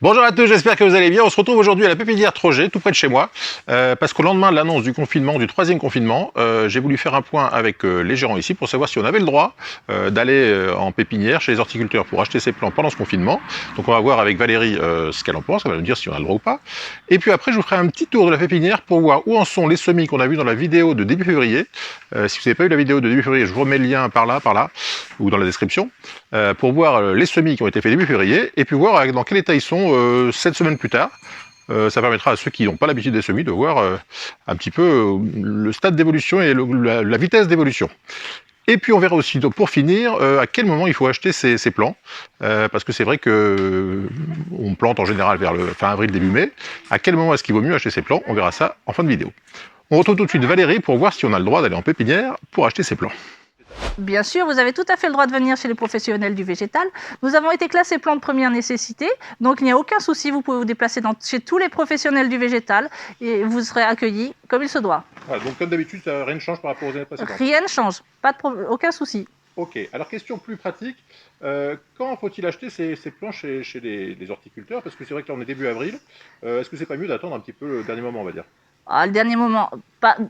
Bonjour à tous, j'espère que vous allez bien. On se retrouve aujourd'hui à la pépinière Troget, tout près de chez moi, parce qu'au lendemain de l'annonce du confinement, du troisième confinement, j'ai voulu faire un point avec les gérants ici pour savoir si on avait le droit d'aller en pépinière chez les horticulteurs pour acheter ses plants pendant ce confinement. Donc on va voir avec Valérie ce qu'elle en pense, elle va nous dire si on a le droit ou pas. Et puis après, je vous ferai un petit tour de la pépinière pour voir où en sont les semis qu'on a vus dans la vidéo de début février. Si vous n'avez pas vu la vidéo de début février, je vous remets le lien par là, ou dans la description, pour voir les semis qui ont été faits début février, et puis voir dans quel état ils sont 7 semaines plus tard. Ça permettra à ceux qui n'ont pas l'habitude des semis de voir un petit peu le stade d'évolution et la vitesse d'évolution. Et puis on verra aussi, donc, pour finir, à quel moment il faut acheter ces plants, parce que c'est vrai que on plante en général vers le fin avril, début mai. À quel moment est-ce qu'il vaut mieux acheter ces plants? On verra ça en fin de vidéo. On retrouve tout de suite Valérie pour voir si on a le droit d'aller en pépinière pour acheter ces plants. Bien sûr, vous avez tout à fait le droit de venir chez les professionnels du végétal. Nous avons été classés plants de première nécessité, donc il n'y a aucun souci, vous pouvez vous déplacer chez tous les professionnels du végétal et vous serez accueillis comme il se doit. Voilà, donc comme d'habitude, rien ne change par rapport aux années précédentes. Rien ne change, aucun souci. Ok, alors question plus pratique, quand faut-il acheter ces plants chez les horticulteurs? Parce que c'est vrai que là on est début avril, est-ce que c'est pas mieux d'attendre un petit peu le dernier moment, on va dire? Le dernier moment,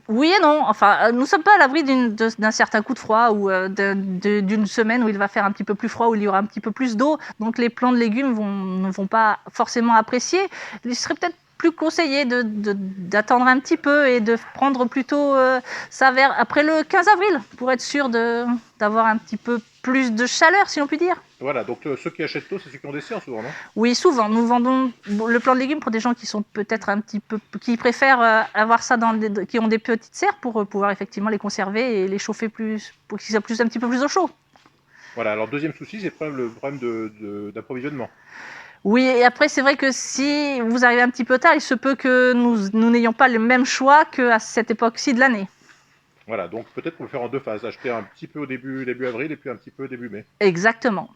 oui et non. Enfin, nous ne sommes pas à l'abri d'un certain coup de froid ou d'une semaine où il va faire un petit peu plus froid, où il y aura un petit peu plus d'eau. Donc les plants de légumes ne vont pas forcément apprécier. Il serait peut-être plus conseillé d'attendre un petit peu et de prendre plutôt ça vers après le 15 avril pour être sûr d'avoir un petit peu plus de chaleur, si on peut dire. Voilà, donc ceux qui achètent tôt, c'est ceux qui ont des serres souvent, non? Oui, souvent. Nous vendons le plant de légumes pour des gens qui sont peut-être un petit peu, qui préfèrent avoir ça qui ont des petites serres pour pouvoir effectivement les conserver et les chauffer pour qu'ils soient un petit peu plus au chaud. Voilà, alors deuxième souci, c'est le problème d'approvisionnement. Oui, et après, c'est vrai que si vous arrivez un petit peu tard, il se peut que nous n'ayons pas le même choix qu'à cette époque-ci de l'année. Voilà, donc peut-être qu'on peut le faire en deux phases, acheter un petit peu au début avril et puis un petit peu début mai. Exactement.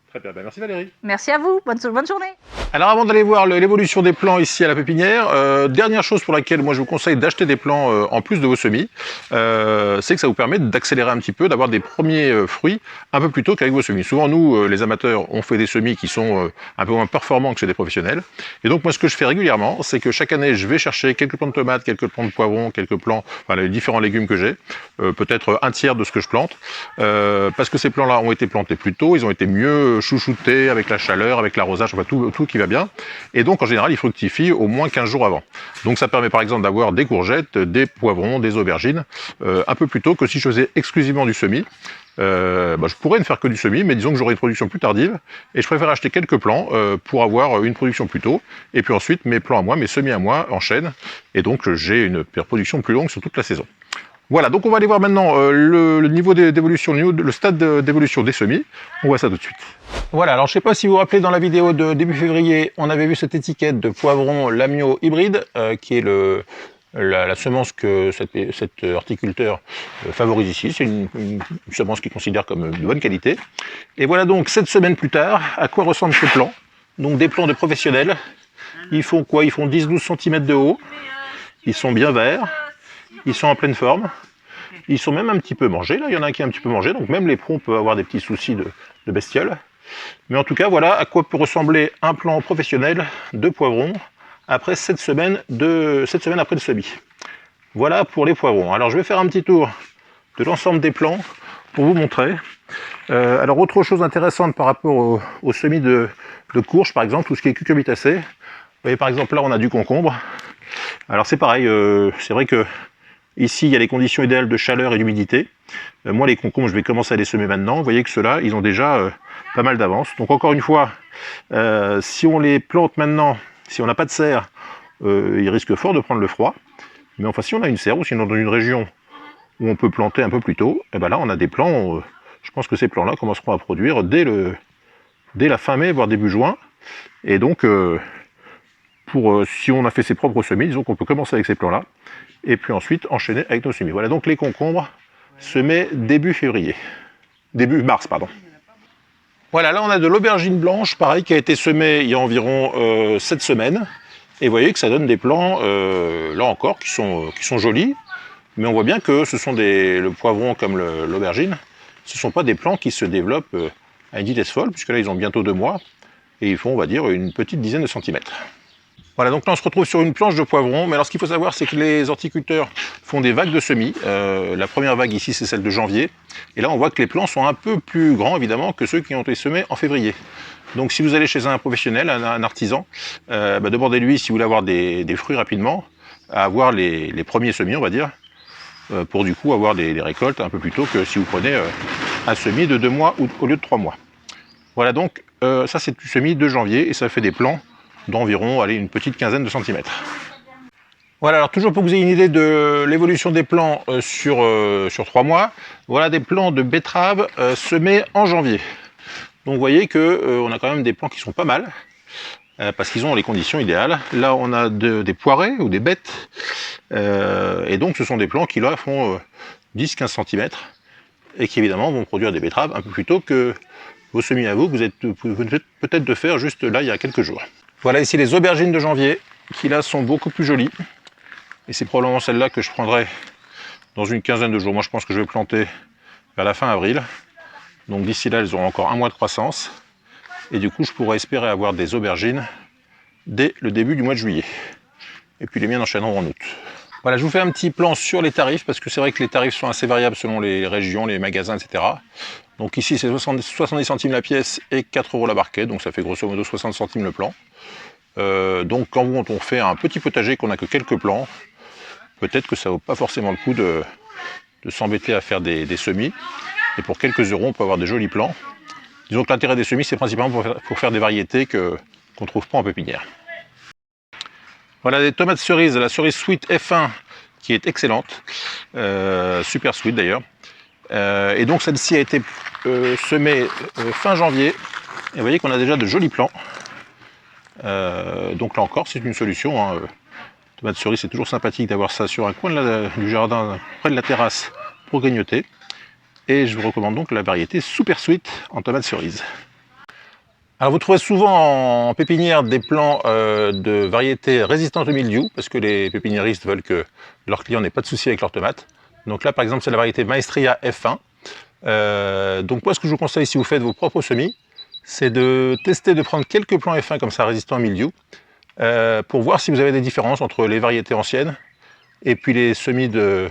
Très bien, merci Valérie. Merci à vous, bonne journée. Alors avant d'aller voir l'évolution des plants ici à la pépinière, dernière chose pour laquelle moi je vous conseille d'acheter des plants en plus de vos semis, c'est que ça vous permet d'accélérer un petit peu, d'avoir des premiers fruits un peu plus tôt qu'avec vos semis. Souvent nous, les amateurs, on fait des semis qui sont un peu moins performants que chez des professionnels. Et donc moi ce que je fais régulièrement, c'est que chaque année je vais chercher quelques plants de tomates, quelques plants de poivrons, quelques plants, enfin les différents légumes que j'ai, peut-être un tiers de ce que je plante, parce que ces plants-là ont été plantés plus tôt, ils ont été mieux chouchoutés avec la chaleur, avec l'arrosage, enfin tout qui va bien. Et donc en général, ils fructifient au moins 15 jours avant. Donc ça permet par exemple d'avoir des courgettes, des poivrons, des aubergines, un peu plus tôt que si je faisais exclusivement du semis. Je pourrais ne faire que du semis, mais disons que j'aurai une production plus tardive, et je préfère acheter quelques plants pour avoir une production plus tôt, et puis ensuite mes plants à moi, mes semis à moi enchaînent, et donc j'ai une production plus longue sur toute la saison. Voilà, donc on va aller voir maintenant le niveau d'évolution, le stade d'évolution des semis. On voit ça tout de suite. Voilà, alors je ne sais pas si vous vous rappelez, dans la vidéo de début février, on avait vu cette étiquette de poivron Lamio hybride, qui est la semence que cet horticulteur favorise ici. C'est une semence qu'il considère comme de bonne qualité. Et voilà donc 7 semaines plus tard, à quoi ressemblent ces plants. Donc des plants de professionnels. Ils font quoi? Ils font 10-12 cm de haut. Ils sont bien verts. Ils sont en pleine forme. Ils sont même un petit peu mangés. Là, il y en a un qui est un petit peu mangé. Donc même les pros peuvent avoir des petits soucis de bestiole. Mais en tout cas, voilà à quoi peut ressembler un plant professionnel de poivrons après 7 semaines après le semis. Voilà pour les poivrons. Alors je vais faire un petit tour de l'ensemble des plants pour vous montrer. Alors autre chose intéressante par rapport au semis de courge, par exemple, tout ce qui est cucurbitacées. Vous voyez par exemple là on a du concombre. Alors c'est pareil, c'est vrai que ici il y a les conditions idéales de chaleur et d'humidité. Moi les concombres je vais commencer à les semer maintenant. Vous voyez que ceux-là ils ont déjà pas mal d'avance. Donc encore une fois, si on les plante maintenant, si on n'a pas de serre, ils risquent fort de prendre le froid. Mais enfin si on a une serre, ou sinon dans une région où on peut planter un peu plus tôt, et ben là on a des plants, je pense que ces plants-là commenceront à produire dès la fin mai, voire début juin. Et donc si on a fait ses propres semis, disons qu'on peut commencer avec ces plants-là, et puis ensuite enchaîner avec nos semis. Voilà donc les concombres semés début mars, pardon. Voilà, là on a de l'aubergine blanche, pareil, qui a été semée il y a environ 7 semaines. Et vous voyez que ça donne des plants, là encore, qui sont jolis. Mais on voit bien que ce sont le poivron comme l'aubergine, ce ne sont pas des plants qui se développent à une vitesse folle, puisque là ils ont bientôt 2 mois. et ils font, on va dire, une petite dizaine de centimètres. Voilà, donc là on se retrouve sur une planche de poivrons, mais alors ce qu'il faut savoir c'est que les horticulteurs font des vagues de semis. La première vague ici c'est celle de janvier, et là on voit que les plants sont un peu plus grands évidemment que ceux qui ont été semés en février. Donc si vous allez chez un professionnel, un artisan, demandez-lui si vous voulez avoir des fruits rapidement, à avoir les premiers semis on va dire, pour du coup avoir des récoltes un peu plus tôt que si vous prenez un semis de 2 mois au lieu de 3 mois. Voilà donc, ça c'est du semis de janvier, et ça fait des plants d'environ une petite quinzaine de centimètres. Voilà, alors toujours pour que vous ayez une idée de l'évolution des plants sur 3 mois, voilà des plants de betteraves semés en janvier. Donc vous voyez qu'on a quand même des plants qui sont pas mal, parce qu'ils ont les conditions idéales. Là on a des poirées ou des bettes, et donc ce sont des plants qui là font 10-15 cm, et qui évidemment vont produire des betteraves un peu plus tôt que vos semis à vous, que vous venez peut-être de faire juste là il y a quelques jours. Voilà ici les aubergines de janvier, qui là sont beaucoup plus jolies. Et c'est probablement celle-là que je prendrai dans une quinzaine de jours. Moi je pense que je vais planter vers la fin avril. Donc d'ici là elles auront encore 1 mois de croissance. Et du coup je pourrais espérer avoir des aubergines dès le début du mois de juillet. Et puis les miennes enchaîneront en août. Voilà, je vous fais un petit plan sur les tarifs, parce que c'est vrai que les tarifs sont assez variables selon les régions, les magasins, etc. Donc ici c'est 70 centimes la pièce et 4 € la barquette, donc ça fait grosso modo 60 centimes le plan. Donc quand on fait un petit potager qu'on n'a que quelques plants, peut-être que ça vaut pas forcément le coup de s'embêter à faire des semis. Et pour quelques euros, on peut avoir des jolis plants. Disons que l'intérêt des semis, c'est principalement pour faire des variétés qu'on ne trouve pas en pépinière. Voilà des tomates cerises, la cerise sweet F1 qui est excellente, super sweet d'ailleurs. Et donc celle-ci a été semée fin janvier, et vous voyez qu'on a déjà de jolis plants. Donc là encore c'est une solution, hein. Tomate cerise, c'est toujours sympathique d'avoir ça sur un coin du jardin, près de la terrasse, pour grignoter. Et je vous recommande donc la variété super sweet en tomate cerise. Alors vous trouvez souvent en pépinière des plants de variétés résistantes au mildiou, parce que les pépiniéristes veulent que leurs clients n'aient pas de soucis avec leurs tomates. Donc là par exemple c'est la variété Maestria F1. Donc moi ce que je vous conseille si vous faites vos propres semis, c'est de tester de prendre quelques plants F1 comme ça résistants au mildiou, pour voir si vous avez des différences entre les variétés anciennes et puis les semis de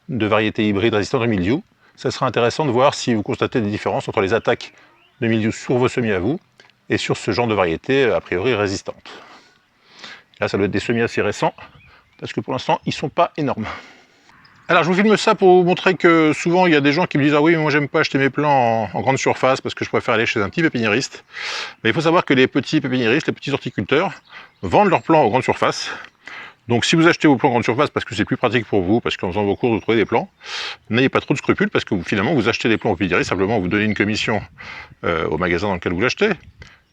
variétés hybrides résistantes au mildiou. Ça sera intéressant de voir si vous constatez des différences entre les attaques de mildiou sur vos semis à vous et sur ce genre de variété a priori résistante. Là ça doit être des semis assez récents, parce que pour l'instant ils ne sont pas énormes. Alors je vous filme ça pour vous montrer que souvent il y a des gens qui me disent « Ah oui, mais moi j'aime pas acheter mes plants en grande surface parce que je préfère aller chez un petit pépiniériste ». Mais il faut savoir que les petits pépiniéristes, les petits horticulteurs vendent leurs plants en grande surface. Donc si vous achetez vos plants en grande surface parce que c'est plus pratique pour vous, parce qu'en faisant vos courses vous trouvez des plants, n'ayez pas trop de scrupules, parce que finalement vous achetez des plants au pépiniériste, simplement vous donnez une commission au magasin dans lequel vous l'achetez.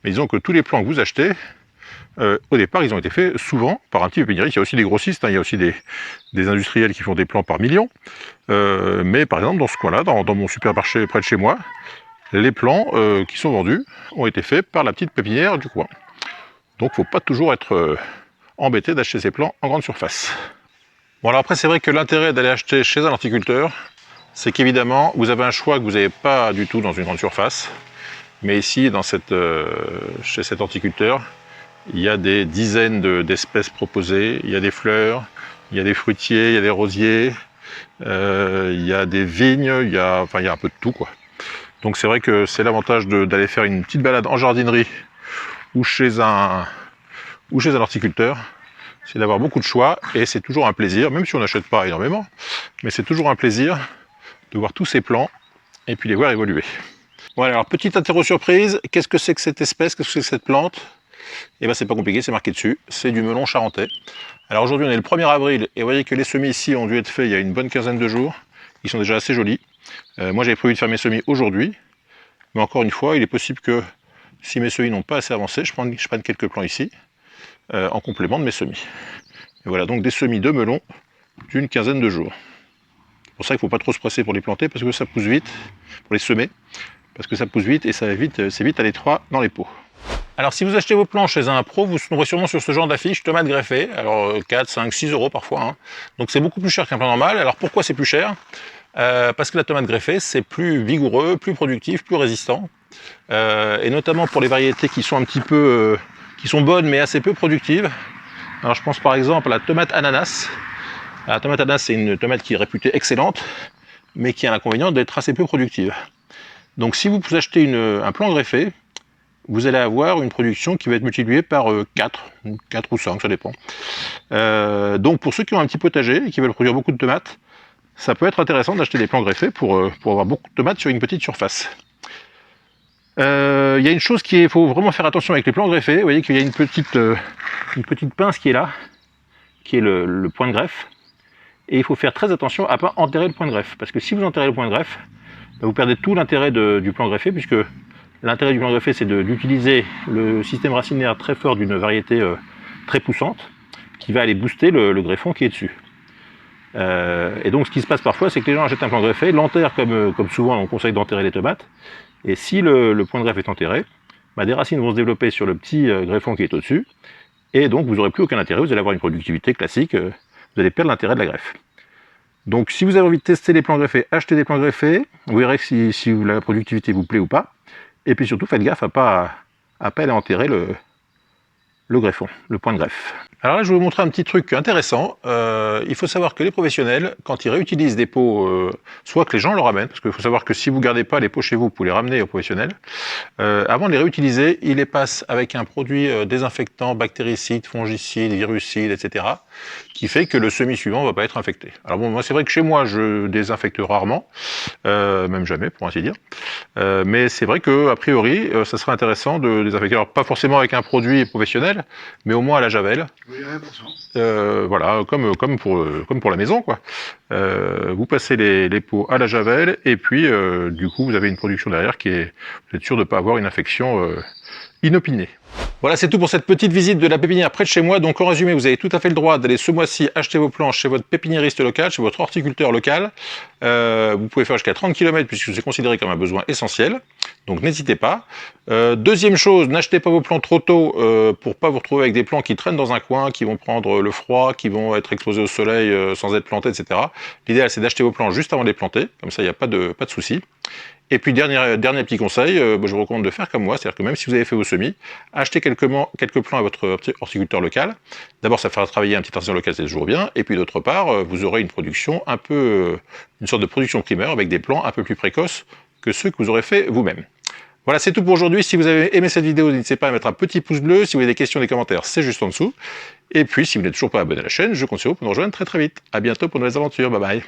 Mais disons que tous les plants que vous achetez, au départ, ils ont été faits souvent par un petit pépiniériste. Il y a aussi des grossistes, hein, il y a aussi des industriels qui font des plants par millions. Mais par exemple, dans ce coin-là, dans mon supermarché près de chez moi, les plants qui sont vendus ont été faits par la petite pépinière du coin. Donc, il ne faut pas toujours être embêté d'acheter ces plants en grande surface. Bon, alors après, c'est vrai que l'intérêt d'aller acheter chez un horticulteur, c'est qu'évidemment, vous avez un choix que vous n'avez pas du tout dans une grande surface. Mais ici, chez cet horticulteur, il y a des dizaines d'espèces proposées, il y a des fleurs, il y a des fruitiers, il y a des rosiers, il y a des vignes, il y a un peu de tout, quoi. Donc c'est vrai que c'est l'avantage d'aller faire une petite balade en jardinerie ou chez un horticulteur, c'est d'avoir beaucoup de choix, et c'est toujours un plaisir, même si on n'achète pas énormément, mais c'est toujours un plaisir de voir tous ces plants et puis les voir évoluer. Voilà, alors petite interro surprise, qu'est-ce que c'est que cette espèce, qu'est-ce que c'est que cette plante? Et bien c'est pas compliqué, c'est marqué dessus, c'est du melon charentais. Alors aujourd'hui on est le 1er avril, et vous voyez que les semis ici ont dû être faits il y a une bonne quinzaine de jours. Ils sont déjà assez jolis. Moi j'avais prévu de faire mes semis aujourd'hui, mais encore une fois, il est possible que si mes semis n'ont pas assez avancé, je prenne quelques plants ici, en complément de mes semis. Et voilà, donc des semis de melon d'une quinzaine de jours. C'est pour ça qu'il ne faut pas trop se presser pour les planter, parce que ça pousse vite, pour les semer, parce que ça pousse vite et c'est vite à l'étroit dans les pots. Alors si vous achetez vos plants chez un pro, vous tomberez sûrement sur ce genre d'affiche, tomates greffées, alors 4, 5, 6 € parfois, hein. Donc c'est beaucoup plus cher qu'un plant normal. Alors pourquoi c'est plus cher? Parce que la tomate greffée, c'est plus vigoureux, plus productif, plus résistant, et notamment pour les variétés qui sont un petit peu, qui sont bonnes mais assez peu productives. Alors je pense par exemple à la tomate ananas. La tomate ananas, c'est une tomate qui est réputée excellente, mais qui a l'inconvénient d'être assez peu productive. Donc si vous achetez un plant greffé, vous allez avoir une production qui va être multipliée par 4 ou 5, ça dépend. Donc pour ceux qui ont un petit potager et qui veulent produire beaucoup de tomates, ça peut être intéressant d'acheter des plants greffés pour avoir beaucoup de tomates sur une petite surface. Il y a une chose qu'il faut vraiment faire attention avec les plants greffés. Vous voyez qu'il y a une petite pince qui est là, qui est le point de greffe. Et il faut faire très attention à ne pas enterrer le point de greffe. Parce que si vous enterrez le point de greffe, vous perdez tout l'intérêt du plan greffé, puisque l'intérêt du plan greffé, c'est d'utiliser le système racinaire très fort d'une variété très poussante, qui va aller booster le greffon qui est dessus. Et donc ce qui se passe parfois, c'est que les gens achètent un plan greffé, l'enterrent comme souvent on conseille d'enterrer les tomates, et si le point de greffe est enterré, des racines vont se développer sur le petit greffon qui est au-dessus, et donc vous n'aurez plus aucun intérêt, vous allez avoir une productivité classique, vous allez perdre l'intérêt de la greffe. Donc si vous avez envie de tester les plants greffés, achetez des plants greffés, vous verrez si la productivité vous plaît ou pas, et puis surtout faites gaffe à pas aller enterrer le greffon, le point de greffe. Alors là, je vais vous montrer un petit truc intéressant. Il faut savoir que les professionnels, quand ils réutilisent des pots, soit que les gens le ramènent, parce qu'il faut savoir que si vous ne gardez pas les pots chez vous, vous pouvez les ramener aux professionnels, avant de les réutiliser, ils les passent avec un produit désinfectant, bactéricide, fongicide, virucide, etc., qui fait que le semis suivant ne va pas être infecté. Alors bon, moi c'est vrai que chez moi, je désinfecte rarement, même jamais pour ainsi dire, mais c'est vrai qu'a priori, ça serait intéressant de désinfecter. Alors pas forcément avec un produit professionnel, mais au moins à la javel. Oui, 1%. Voilà, comme pour la maison, quoi. Vous passez les pots à la javel, et puis du coup vous avez une production derrière vous êtes sûr de ne pas avoir une infection inopinée. Voilà, c'est tout pour cette petite visite de la pépinière près de chez moi. Donc en résumé, vous avez tout à fait le droit d'aller ce mois-ci acheter vos plants chez votre pépiniériste local, chez votre horticulteur local. Vous pouvez faire jusqu'à 30 km puisque c'est considéré comme un besoin essentiel. Donc n'hésitez pas. Deuxième chose, n'achetez pas vos plants trop tôt pour pas vous retrouver avec des plants qui traînent dans un coin, qui vont prendre le froid, qui vont être exposés au soleil sans être plantés, etc. L'idéal, c'est d'acheter vos plants juste avant de les planter. Comme ça, il n'y a pas de souci. Et puis dernier petit conseil, je vous recommande de faire comme moi, c'est-à-dire que même si vous avez fait vos semis, achetez quelques plants à votre horticulteur local. D'abord, ça fera travailler un petit artisan local, c'est toujours bien, et puis d'autre part, vous aurez une production une sorte de production primeur avec des plants un peu plus précoces que ceux que vous aurez fait vous-même. Voilà, c'est tout pour aujourd'hui. Si vous avez aimé cette vidéo, n'hésitez pas à mettre un petit pouce bleu. Si vous avez des questions, des commentaires, c'est juste en dessous. Et puis, si vous n'êtes toujours pas abonné à la chaîne, je compte sur vous pour nous rejoindre très vite. À bientôt pour de nouvelles aventures. Bye bye.